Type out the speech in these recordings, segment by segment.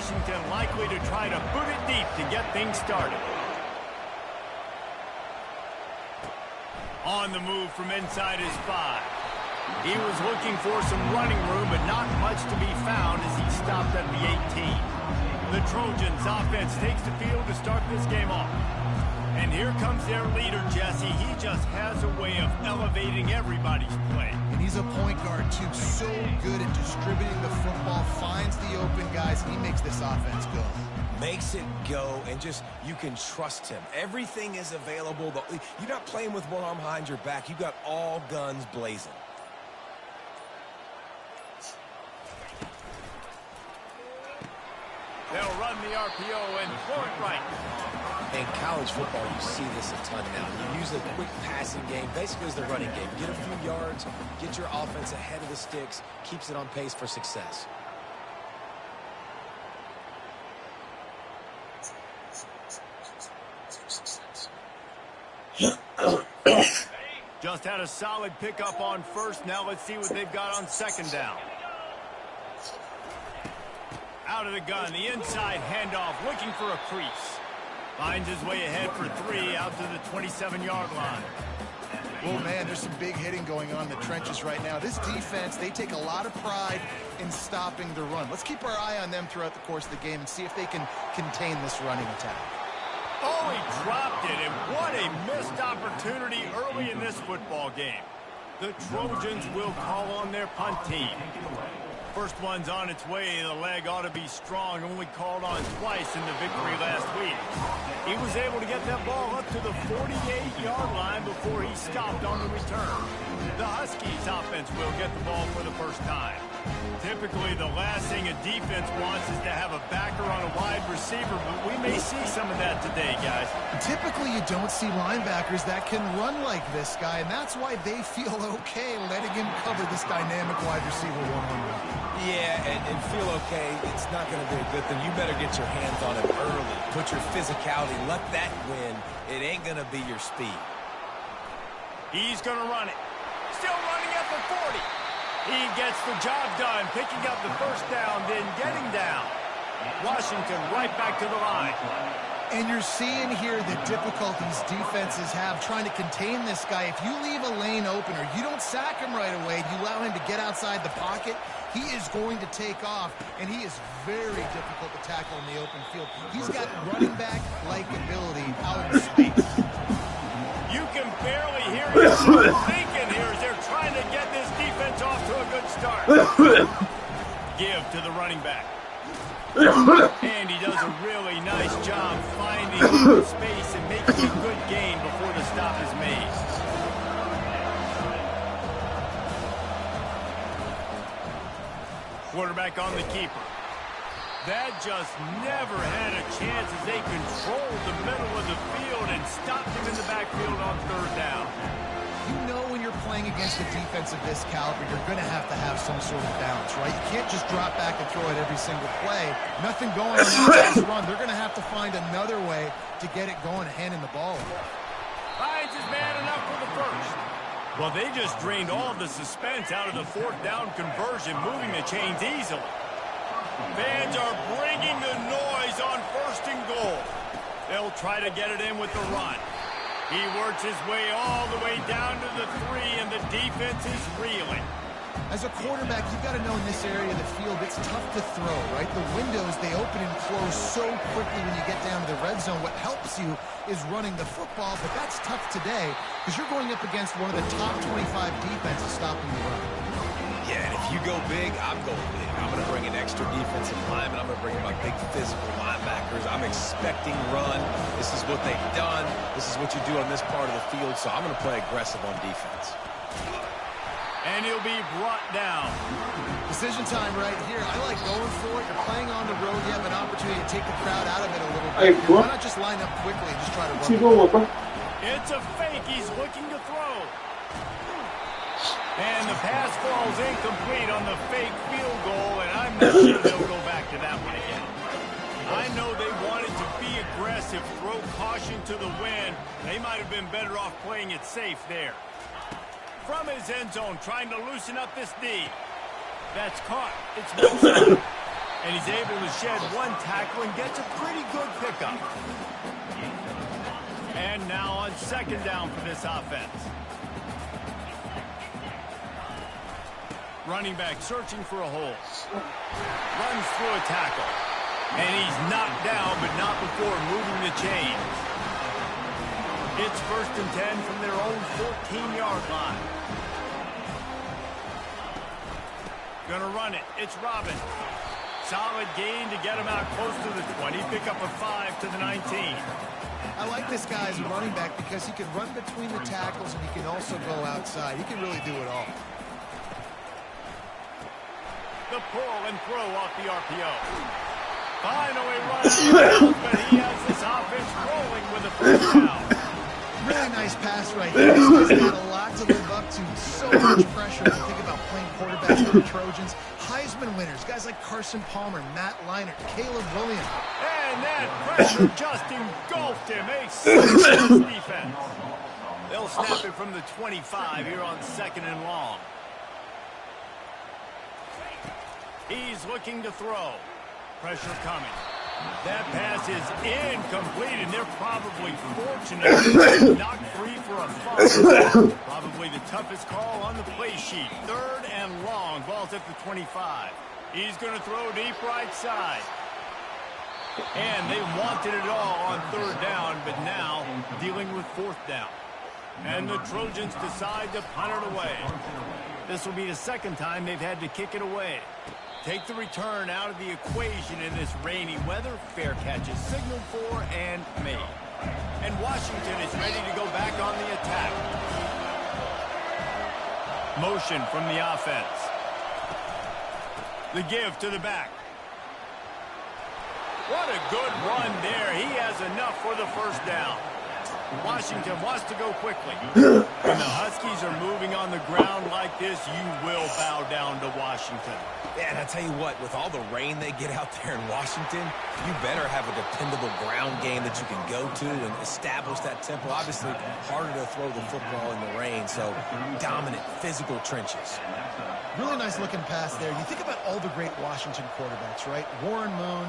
Washington likely to try to boot it deep to get things started. On the move from inside his 5. He was looking for some running room, but not much to be found as he stopped at the 18. The Trojans offense takes the field to start this game off. And here comes their leader, Jesse. He just has a way of elevating everybody's play. And he's a point guard, too. So good at distributing the football, finds the open guys, and he makes this offense go. Makes it go, and just, you can trust him. Everything is available. You're not playing with one arm behind your back. You've got all guns blazing. They'll run the RPO and throw it right. In college football, you see this a ton now. You use a quick passing game, basically as the running game. Get a few yards, get your offense ahead of the sticks, keeps it on pace for success. Just had a solid pickup on first. Now let's see what they've got on second down. Out of the gun, the inside handoff, looking for a crease. Finds his way ahead for 3 out to the 27-yard line. Oh, man, there's some big hitting going on in the trenches right now. This defense, they take a lot of pride in stopping the run. Let's keep our eye on them throughout the course of the game and see if they can contain this running attack. Oh, he dropped it, and what a missed opportunity early in this football game. The Trojans will call on their punt team. First one's on its way. The leg ought to be strong. Only called on twice in the victory last week. He was able to get that ball up to the 48-yard line before he stopped on the return. The Huskies offense will get the ball for the first time. Typically, the last thing a defense wants is to have a backer on a wide receiver, but we may see some of that today, guys. Typically, you don't see linebackers that can run like this guy, and that's why they feel okay letting him cover this dynamic wide receiver one-on-one. Yeah, and feel okay. It's not going to be a good thing. You better get your hands on him early. Put your physicality. Let that win. It ain't going to be your speed. He's going to run it. Still running at the 40. He gets the job done, picking up the first down, then getting down. Washington right back to the line. And you're seeing here the difficulties defenses have trying to contain this guy. If you leave a lane open or you don't sack him right away, you allow him to get outside the pocket, he is going to take off, and he is very difficult to tackle in the open field. He's got running back-like ability out in space. You can barely hear him thinking here as they're trying to get this defense off to a good start. Give to the running back. And he does a really nice job finding space and making a good gain before the stop is made. Quarterback on the keeper. That just never had a chance as they controlled the middle of the field and stopped him in the backfield on third down. You know when you're playing against a defense of this caliber, you're going to have some sort of balance, right? You can't just drop back and throw it every single play. Nothing going on this run. They're going to have to find another way to get it going, handing the ball. Finds his man enough for the first. Well, they just drained all of the suspense out of the fourth down conversion, moving the chains easily. Fans are bringing the noise on first and goal. They'll try to get it in with the run. He works his way all the way down to the 3, and the defense is reeling. As a quarterback, you've got to know in this area of the field, it's tough to throw, right? The windows, they open and close so quickly when you get down to the red zone. What helps you is running the football, but that's tough today because you're going up against one of the top 25 defenses stopping the run. Yeah, and if you go big, I'm going big. I'm going to bring an extra defensive lineman. I'm going to bring in my big physical linebackers. I'm expecting run. This is what they've done. This is what you do on this part of the field, so I'm going to play aggressive on defense. And he'll be brought down. Decision time right here. I like going for it. You're playing on the road. You have an opportunity to take the crowd out of it a little bit. Why not just line up quickly and just try to run? It's a fake. He's looking to throw. And the pass falls incomplete on the fake field goal, and I'm not sure they'll go back to that one again. I know they wanted to be aggressive, throw caution to the wind. They might have been better off playing it safe there. From his end zone, trying to loosen up this D. That's caught. It's Wilson. And he's able to shed one tackle and gets a pretty good pickup. And now on second down for this offense. Running back searching for a hole. Runs through a tackle. And he's knocked down, but not before moving the chains. It's 1st and 10 from their own 14-yard line. Gonna run it. It's Robin. Solid gain to get him out close to the 20. Pick up a 5 to the 19. I like this guy as a running back because he can run between the tackles and he can also go outside. He can really do it all. The pull and throw off the RPO. Finally running, but he has this offense rolling with a first down. Really nice pass right here. This guy's got a lot to live up to. So much pressure when you think about playing quarterback for the Trojans. Heisman winners, guys like Carson Palmer, Matt Leinart, Caleb Williams. And that pressure just engulfed him. A 6 defense. They'll snap it from the 25 here on 2nd and long. He's looking to throw. Pressure coming. That pass is incomplete, and they're probably fortunate to knock free for a fumble. Probably the toughest call on the play sheet. 3rd and long. Ball's at the 25. He's going to throw deep right side. And they wanted it all on 3rd down, but now dealing with 4th down. And the Trojans decide to punt it away. This will be the 2nd time they've had to kick it away. Take the return out of the equation in this rainy weather. Fair catch is signaled for and made. And Washington is ready to go back on the attack. Motion from the offense. The give to the back. What a good run there. He has enough for the first down. Washington wants to go quickly. When the Huskies are moving on the ground like this, you will bow down to Washington. Yeah, and I tell you what, with all the rain they get out there in Washington, you better have a dependable ground game that you can go to and establish that tempo. Obviously, harder to throw the football in the rain, so dominant, physical trenches. Really nice looking pass there. You think about all the great Washington quarterbacks, right? Warren Moon,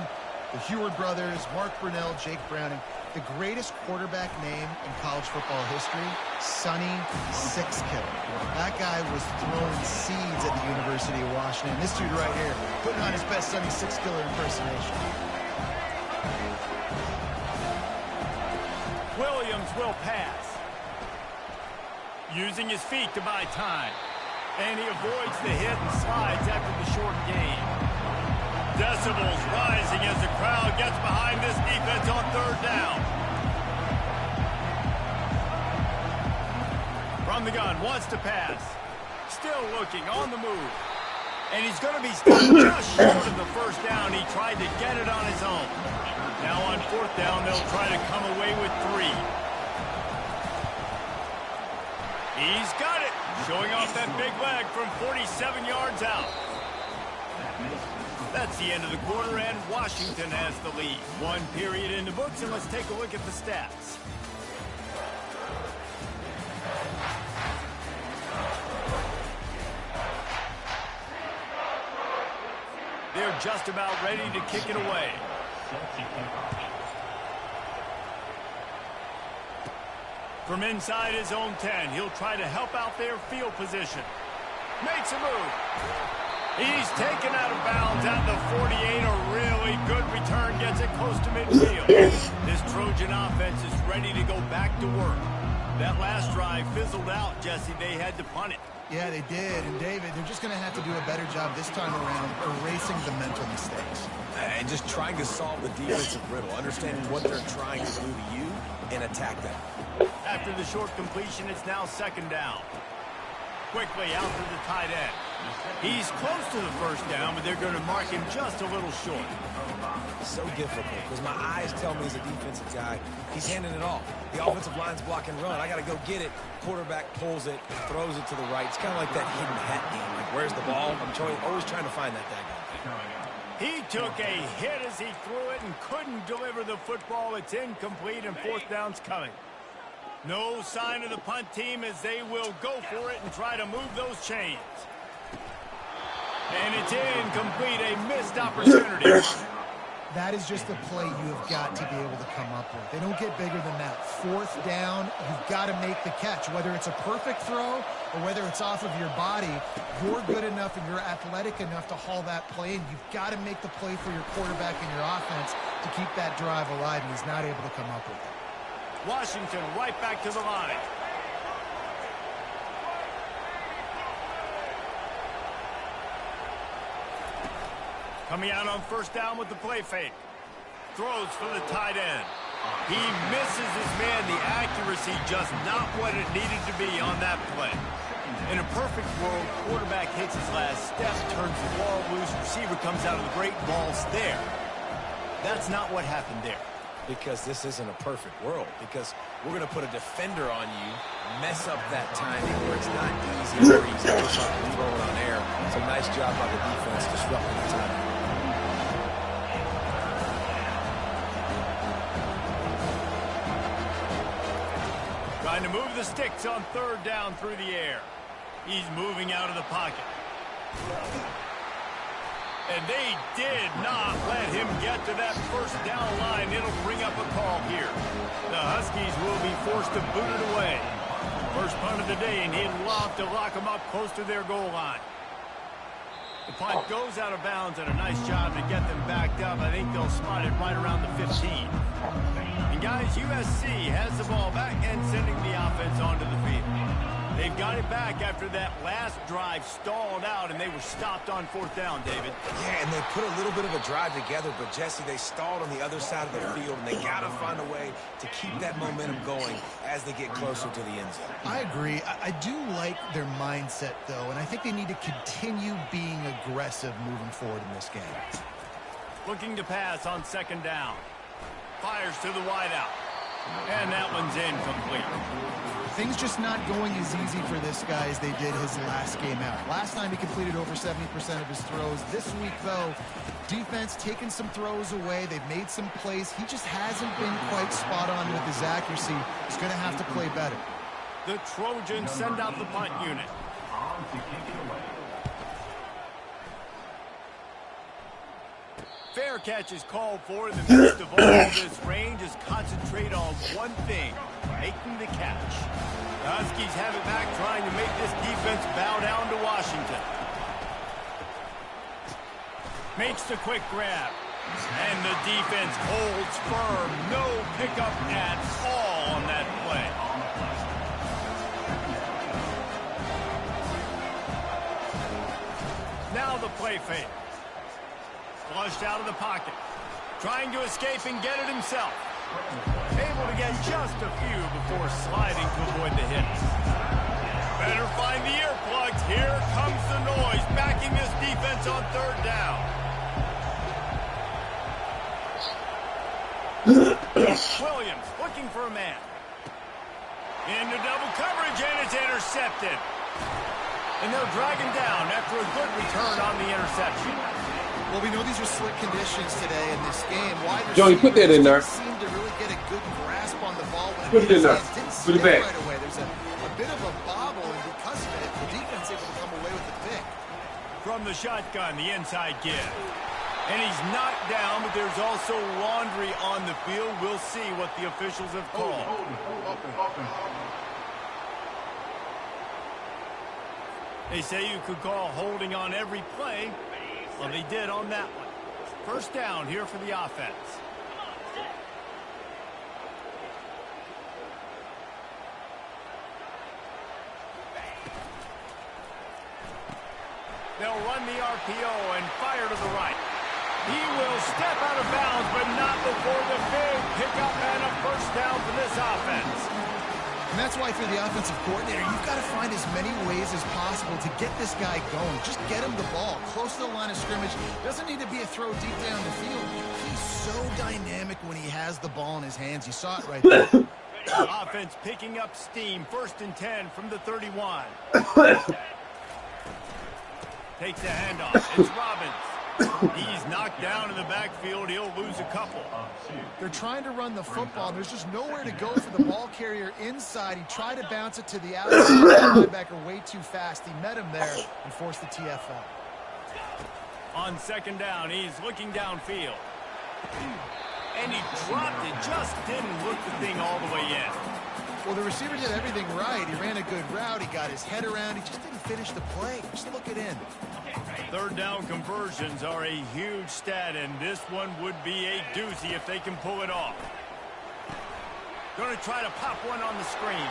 the Heward brothers, Mark Brunell, Jake Browning. The greatest quarterback name in college football history, Sonny Sixkiller. That guy was throwing seeds at the University of Washington. This dude right here, putting on his best Sonny Sixkiller impersonation. Williams will pass. Using his feet to buy time. And he avoids the hit and slides after the short gain. Decibels rising as the crowd gets behind this defense on 3rd down. From the gun, wants to pass. Still looking, on the move. And he's going to be just short of the first down. He tried to get it on his own. Now on 4th down, they'll try to come away with 3. He's got it. Showing off that big leg from 47 yards out. That's the end of the quarter, and Washington has the lead. 1 period in the books, and let's take a look at the stats. They're just about ready to kick it away. From inside his own 10, he'll try to help out their field position. Makes a move. He's taken out of bounds at the 48. A really good return gets it close to midfield. This Trojan offense is ready to go back to work. That last drive fizzled out, Jesse. They had to punt it. Yeah, they did. And, David, they're just going to have to do a better job this time around erasing the mental mistakes. And just trying to solve the defensive riddle, understanding what they're trying to do to you and attack them. After the short completion, it's now 2nd down. Quickly out to the tight end. He's close to the first down, but they're going to mark him just a little short. So difficult because my eyes tell me as a defensive guy, he's handing it off. The offensive line's block and run. I got to go get it. Quarterback pulls it, throws it to the right. It's kind of like that hidden hat game. Like, where's the ball? I'm always trying to find that guy. He took a hit as he threw it and couldn't deliver the football. It's incomplete, and 4th down's coming. No sign of the punt team as they will go for it and try to move those chains. And it's incomplete, a missed opportunity. That is just a play you have got to be able to come up with. They don't get bigger than that. Fourth down, you've got to make the catch. Whether it's a perfect throw or whether it's off of your body, you're good enough and you're athletic enough to haul that play, and you've got to make the play for your quarterback and your offense to keep that drive alive, and he's not able to come up with it. Washington right back to the line. Coming out on first down with the play fake. Throws for the tight end. He misses his man. The accuracy just not what it needed to be on that play. In a perfect world, quarterback hits his last step, turns the ball loose, receiver comes out of the great ball's there. That's not what happened there. Because this isn't a perfect world. Because we're going to put a defender on you, mess up that timing where it's not easy or easy to throw it on air. It's a nice job by the defense disrupting the timing. Trying to move the sticks on third down through the air. He's moving out of the pocket. And they did not let him get to that first down line. It'll bring up a call here. The Huskies will be forced to boot it away. First punt of the day, and he'd love to lock them up close to their goal line. The punt goes out of bounds, and a nice job to get them backed up. I think they'll spot it right around the 15. And guys, USC has the ball back and sending the offense onto the field. They've got it back after that last drive stalled out, and they were stopped on fourth down, David. Yeah, and they put a little bit of a drive together, but, Jesse, they stalled on the other side of the field, and they got to find a way to keep that momentum going as they get closer to the end zone. I agree. I do like their mindset, though, and I think they need to continue being aggressive moving forward in this game. Looking to pass on second down. Fires to the wideout. And that one's incomplete. Things just not going as easy for this guy as they did his last game out. Last time he completed over 70% of his throws. This week, though, defense taking some throws away. They've made some plays. He just hasn't been quite spot on with his accuracy. He's going to have to play better. The Trojans send out the punt unit. Fair catch is called for in the midst of all this range. Is concentrate on one thing, making the catch. The Huskies have it back, trying to make this defense bow down to Washington. Makes the quick grab. And the defense holds firm. No pickup at all on that play. Now the play fake. Flushed out of the pocket. Trying to escape and get it himself. Able to get just a few before sliding to avoid the hit. Better find the earplugs. Here comes the noise, backing this defense on third down. Williams looking for a man. Into double coverage, and it's intercepted. And they'll drag him down after a good return on the interception. Well, we know these are slick conditions today in this game. Joey, put that in there. Seem to really get a good grasp on the ball. Put it in there. Put it back. Right away. There's a bit of a bobble, and because of it, the defense able to come away with the pick. From the shotgun, the inside give. And he's knocked down, but there's also laundry on the field. We'll see what the officials have called. They say you could call holding on every play. Well, they did on that one. First down here for the offense. They'll run the RPO and fire to the right. He will step out of bounds, but not before the big pickup and a first down for this offense. And that's why, for the offensive coordinator, you've got to find as many ways as possible to get this guy going. Just get him the ball close to the line of scrimmage. Doesn't need to be a throw deep down the field. He's so dynamic when he has the ball in his hands. You saw it right there. Offense picking up steam. First and 10 from the 31. Takes the handoff. It's Robbins. He's knocked down in the backfield. He'll lose a couple. They're trying to run the football. There's just nowhere to go for the ball carrier inside. He tried to bounce it to the outside. The linebacker way too fast. He met him there and forced the TFL. On second down, he's looking downfield. And he dropped it, just didn't look the thing all the way in. Well, the receiver did everything right. He ran a good route. He got his head around. He just didn't finish the play. Just look it in. Third down conversions are a huge stat, and this one would be a doozy if they can pull it off. Going to try to pop one on the screen.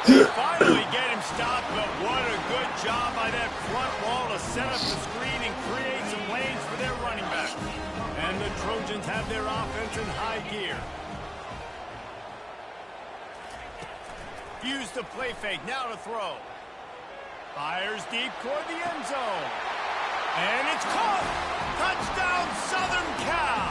Finally get him stopped, but what a good job by that front wall to set up the screen and create some lanes for their running back. And the Trojans have their offense in high gear. Use the play fake, now to throw. Fires deep toward the end zone. And it's caught! Touchdown, Southern Cal!